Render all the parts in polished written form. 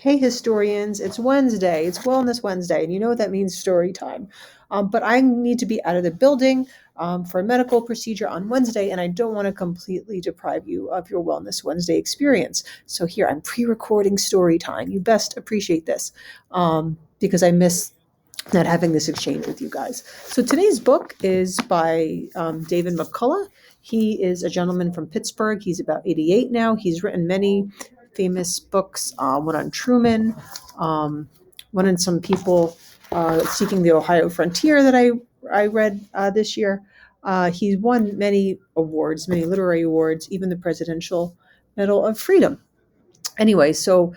Hey, historians, it's Wednesday. It's Wellness Wednesday, and you know what that means, story time. But I need to be out of the building for a medical procedure on Wednesday, and I don't want to completely deprive you of your Wellness Wednesday experience. So here, I'm pre-recording story time. You best appreciate this because I miss not having this exchange with you guys. So today's book is by David McCullough. He is a gentleman from Pittsburgh. He's about 88 now. He's written many famous books, one on Truman, one on some people seeking the Ohio frontier that I read this year. He's won many awards, many literary awards, even the Presidential Medal of Freedom. Anyway, so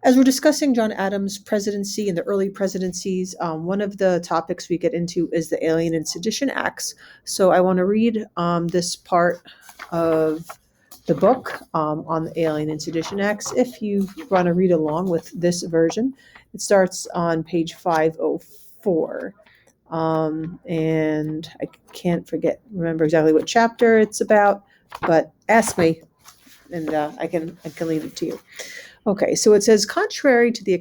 as we're discussing John Adams' presidency and the early presidencies, one of the topics we get into is the Alien and Sedition Acts. So I want to read this part of the book on the Alien and Sedition Acts. If you want to read along with this version, it starts on page 504. And I can't remember exactly what chapter it's about, but ask me and I can leave it to you. Okay, so it says, contrary to the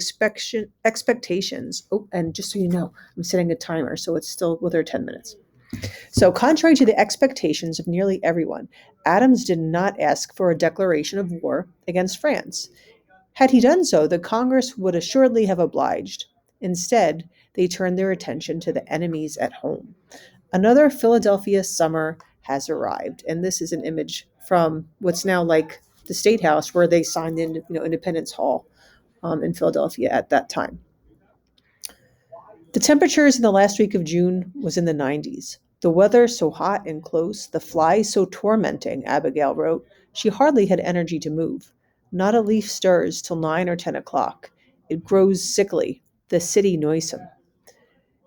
expectations, and just so you know, I'm setting a timer, so it's still within 10 minutes. So, contrary to the expectations of nearly everyone, Adams did not ask for a declaration of war against France. Had he done so, the Congress would assuredly have obliged. Instead, they turned their attention to the enemies at home. Another Philadelphia summer has arrived, and this is an image from what's now like the State House, where they signed in, Independence Hall in Philadelphia at that time. The temperatures in the last week of June was in the 90s. The weather so hot and close, the flies so tormenting, Abigail wrote. She hardly had energy to move. Not a leaf stirs till 9 or 10 o'clock. It grows sickly, the city noisome.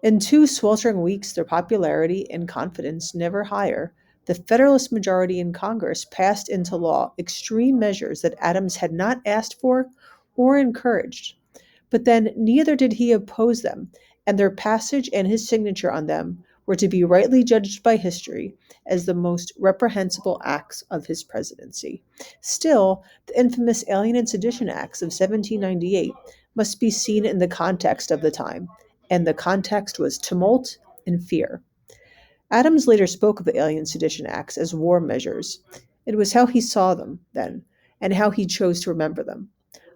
In 2 sweltering weeks, their popularity and confidence never higher, the Federalist majority in Congress passed into law extreme measures that Adams had not asked for or encouraged. But then neither did he oppose them, and their passage and his signature on them were to be rightly judged by history as the most reprehensible acts of his presidency. Still, the infamous Alien and Sedition Acts of 1798 must be seen in the context of the time, and the context was tumult and fear. Adams later spoke of the Alien Sedition Acts as war measures. It was how he saw them then, and how he chose to remember them.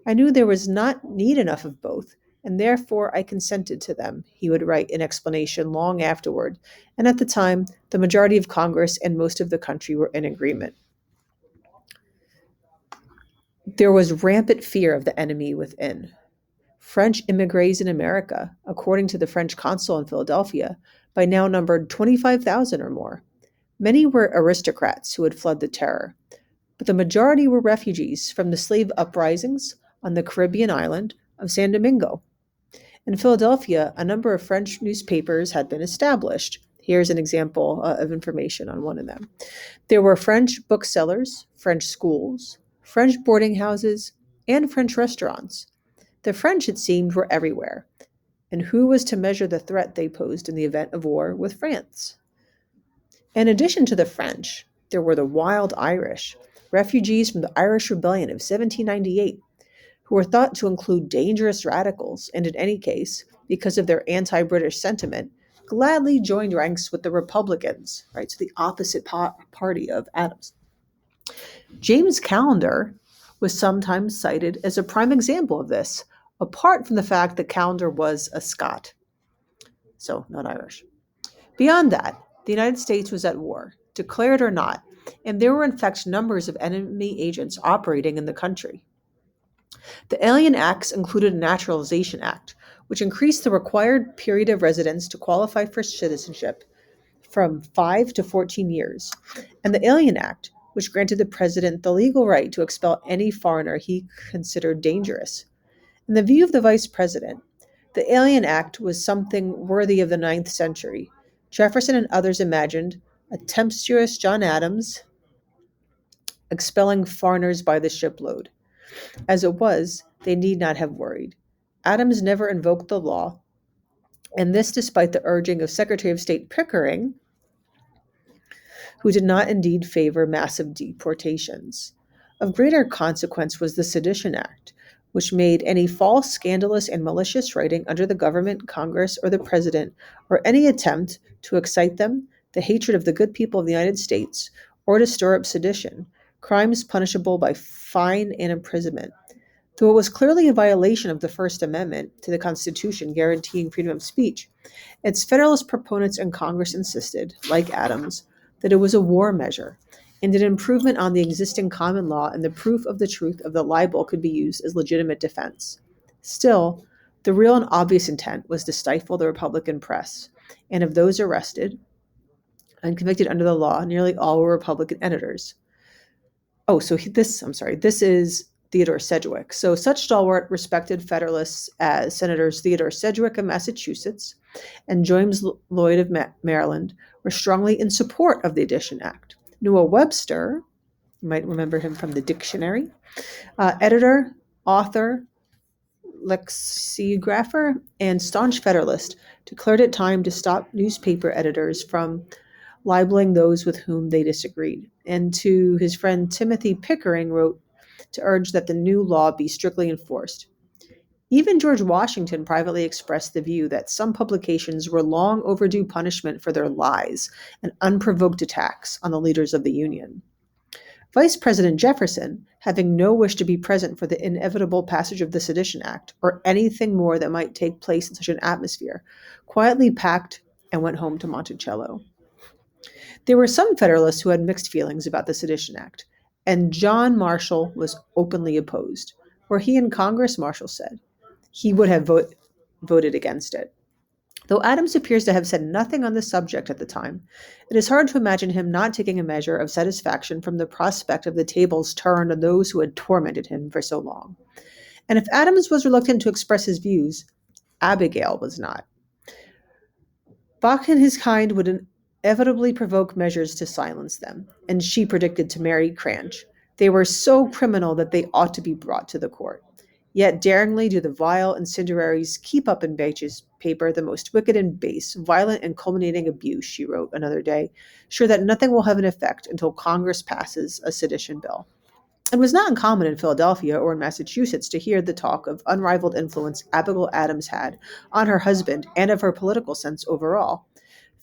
I knew there was not need enough of both, and therefore I consented to them, he would write in explanation long afterward, and at the time, the majority of Congress and most of the country were in agreement. There was rampant fear of the enemy within. French immigrants in America, according to the French consul in Philadelphia, by now numbered 25,000 or more. Many were aristocrats who had fled the terror, but the majority were refugees from the slave uprisings on the Caribbean island of San Domingo. In Philadelphia, a number of French newspapers had been established. Here's an example of information on one of them. There were French booksellers, French schools, French boarding houses, and French restaurants. The French, it seemed, were everywhere. And who was to measure the threat they posed in the event of war with France? In addition to the French, there were the wild Irish, refugees from the Irish Rebellion of 1798, who were thought to include dangerous radicals, and in any case, because of their anti-British sentiment, gladly joined ranks with the Republicans, right, so the opposite party of Adams. James Callender was sometimes cited as a prime example of this, apart from the fact that Callender was a Scot, so not Irish. Beyond that, the United States was at war, declared or not, and there were in fact numbers of enemy agents operating in the country. The Alien Acts included a Naturalization Act, which increased the required period of residence to qualify for citizenship from 5 to 14 years, and the Alien Act, which granted the president the legal right to expel any foreigner he considered dangerous. In the view of the vice president, the Alien Act was something worthy of the 9th century. Jefferson and others imagined a tempestuous John Adams expelling foreigners by the shipload. As it was, they need not have worried. Adams never invoked the law, and this despite the urging of Secretary of State Pickering, who did not indeed favor massive deportations. Of greater consequence was the Sedition Act, which made any false, scandalous, and malicious writing under the government, Congress, or the President, or any attempt to excite them, the hatred of the good people of the United States, or to stir up sedition, crimes punishable by fine and imprisonment. Though it was clearly a violation of the First Amendment to the Constitution guaranteeing freedom of speech, its Federalist proponents in Congress insisted, like Adams, that it was a war measure and an improvement on the existing common law, and the proof of the truth of the libel could be used as legitimate defense. Still, the real and obvious intent was to stifle the Republican press, and of those arrested and convicted under the law, nearly all were Republican editors. This is Theodore Sedgwick. So such stalwart, respected Federalists as Senators Theodore Sedgwick of Massachusetts and James Lloyd of Maryland were strongly in support of the Sedition Act. Noah Webster, you might remember him from the dictionary, editor, author, lexicographer, and staunch Federalist, declared it time to stop newspaper editors from libeling those with whom they disagreed, and to his friend Timothy Pickering wrote to urge that the new law be strictly enforced. Even George Washington privately expressed the view that some publications were long overdue punishment for their lies and unprovoked attacks on the leaders of the Union. Vice President Jefferson, having no wish to be present for the inevitable passage of the Sedition Act, or anything more that might take place in such an atmosphere, quietly packed and went home to Monticello. There were some Federalists who had mixed feelings about the Sedition Act, and John Marshall was openly opposed. Were he in Congress, Marshall said, he would have voted against it. Though Adams appears to have said nothing on the subject at the time, it is hard to imagine him not taking a measure of satisfaction from the prospect of the tables turned on those who had tormented him for so long. And if Adams was reluctant to express his views, Abigail was not. Bach and his kind would inevitably provoke measures to silence them, and she predicted to Mary Cranch, they were so criminal that they ought to be brought to the court. Yet daringly do the vile incendiaries keep up in Bache's paper the most wicked and base, violent and culminating abuse, she wrote another day, sure that nothing will have an effect until Congress passes a sedition bill. It was not uncommon in Philadelphia or in Massachusetts to hear the talk of unrivaled influence Abigail Adams had on her husband and of her political sense overall.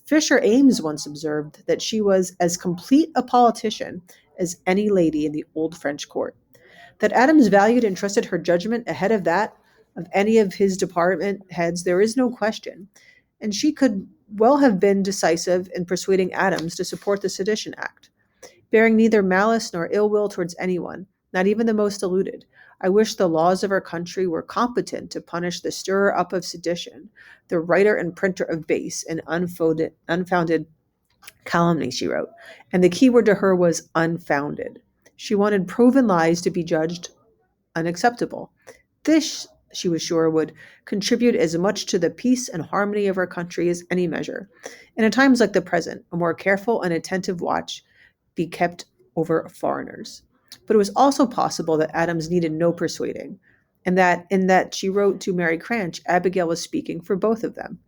Fisher Ames once observed that she was as complete a politician as any lady in the old French court. That Adams valued and trusted her judgment ahead of that of any of his department heads, there is no question, and she could well have been decisive in persuading Adams to support the Sedition Act. Bearing neither malice nor ill will towards anyone, not even the most deluded, I wish the laws of our country were competent to punish the stirrer up of sedition, the writer and printer of base and unfounded calumny, she wrote, and the key word to her was unfounded. She wanted proven lies to be judged unacceptable. This, she was sure, would contribute as much to the peace and harmony of our country as any measure. And at times like the present, a more careful and attentive watch be kept over foreigners. But it was also possible that Adams needed no persuading, and that in that she wrote to Mary Cranch, Abigail was speaking for both of them.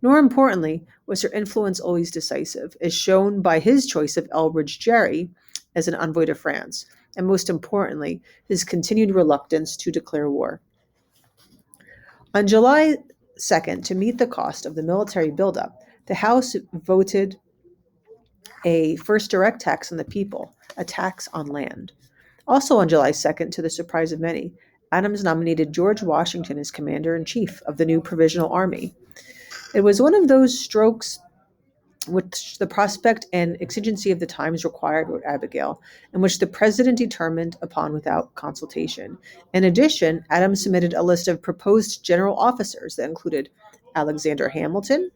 Nor importantly was her influence always decisive, as shown by his choice of Elbridge Gerry as an envoy to France, and most importantly, his continued reluctance to declare war. On July 2nd, to meet the cost of the military buildup, the House voted a first direct tax on the people, a tax on land. Also on July 2nd, to the surprise of many, Adams nominated George Washington as commander-in-chief of the new Provisional Army. It was one of those strokes which the prospect and exigency of the times required, wrote Abigail, and which the president determined upon without consultation. In addition, Adams submitted a list of proposed general officers that included Alexander Hamilton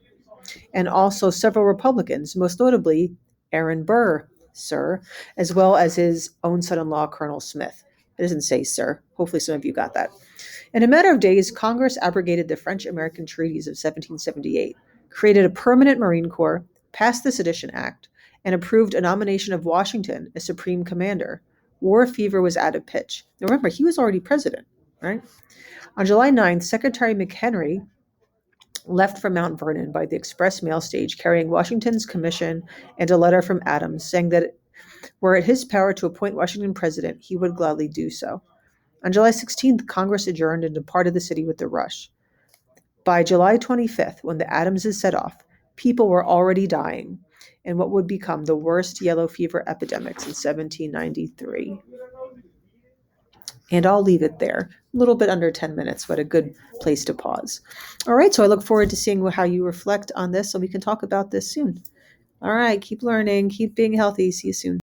and also several Republicans, most notably Aaron Burr, sir, as well as his own son-in-law, Colonel Smith. It doesn't say sir. Hopefully some of you got that. In a matter of days, Congress abrogated the French-American treaties of 1778, created a permanent Marine Corps, passed the Sedition Act, and approved a nomination of Washington as supreme commander. War fever was at a pitch. Now remember, he was already president, right? On July 9th, Secretary McHenry left for Mount Vernon by the express mail stage carrying Washington's commission and a letter from Adams saying that were it his power to appoint Washington president, he would gladly do so. On July 16th, Congress adjourned and departed the city with the rush. By July 25th, when the Adamses set off, people were already dying in what would become the worst yellow fever epidemics in 1793. And I'll leave it there. A little bit under 10 minutes, but a good place to pause. All right, so I look forward to seeing how you reflect on this, so we can talk about this soon. All right, keep learning, keep being healthy. See you soon.